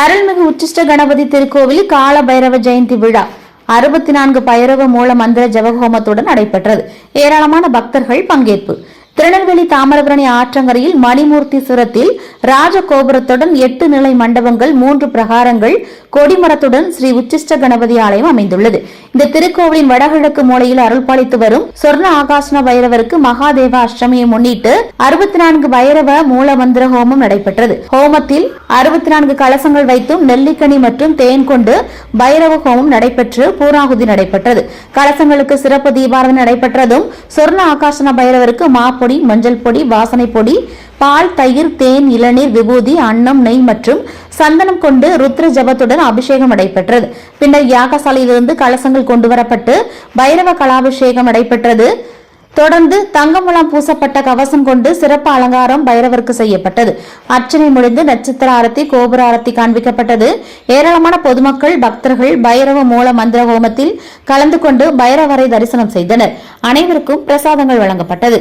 அருள்மிகு உச்சிஷ்ட கணபதி திருக்கோவில் கால பைரவ ஜெயந்தி விழா 64 பைரவ மூல மந்திர ஜபஹோமத்துடன் நடைபெற்றது. ஏராளமான பக்தர்கள் பங்கேற்பு. திருநெல்வேலி தாமிரபரணி ஆற்றங்கரையில் மணிமூர்த்தி சுரத்தில் ராஜகோபுரத்துடன் 8 நிலை மண்டபங்கள், 3 பிரகாரங்கள், கொடிமரத்துடன் ஸ்ரீ உச்சிஷ்ட கணபதி ஆலயம் அமைந்துள்ளது. இந்த திருக்கோவிலின் வடகிழக்கு மூலையில் அருள்பாலித்து வரும் சொர்ண ஆகாசன பைரவருக்கு மகாதேவ அஷ்டமியை முன்னிட்டு 64 பைரவ மூல மந்திர ஹோமம் நடைபெற்றது. ஹோமத்தில் 64 கலசங்கள் வைத்தும் நெல்லிக்கனி மற்றும் தேன் கொண்டு பைரவ ஹோமம் நடைபெற்று பூராகுதி நடைபெற்றது. கலசங்களுக்கு சிறப்பு தீபாராதனை நடைபெற்றதும் சொர்ண ஆகாசன பைரவருக்கு மாப்பொடி, மஞ்சள் பொடி, வாசனை பொடி, பால், தயிர், தேன், இளநீர், விபூதி, அன்னம், நெய் மற்றும் சந்தனம் கொண்டு ருத்ர ஜபத்துடன் அபிஷேகம் நடைபெற்றது. பின்னர் யாகசாலையிலிருந்து கலசங்கள் கொண்டுவரப்பட்டு பைரவ கலாபிஷேகம் நடைபெற்றது. தொடர்ந்து தங்கமுலாம் பூசப்பட்ட கவசம் கொண்டு சிறப்பு அலங்காரம் பைரவருக்கு செய்யப்பட்டது. அர்ச்சனை முடிந்து நட்சத்திர ஆரத்தி, கோபுர ஆரத்தி காண்பிக்கப்பட்டது. ஏராளமான பொதுமக்கள், பக்தர்கள் பைரவ மூல மந்திர ஹோமத்தில் கலந்து கொண்டு பைரவரை தரிசனம் செய்தனர். அனைவருக்கும் பிரசாதங்கள் வழங்கப்பட்டது.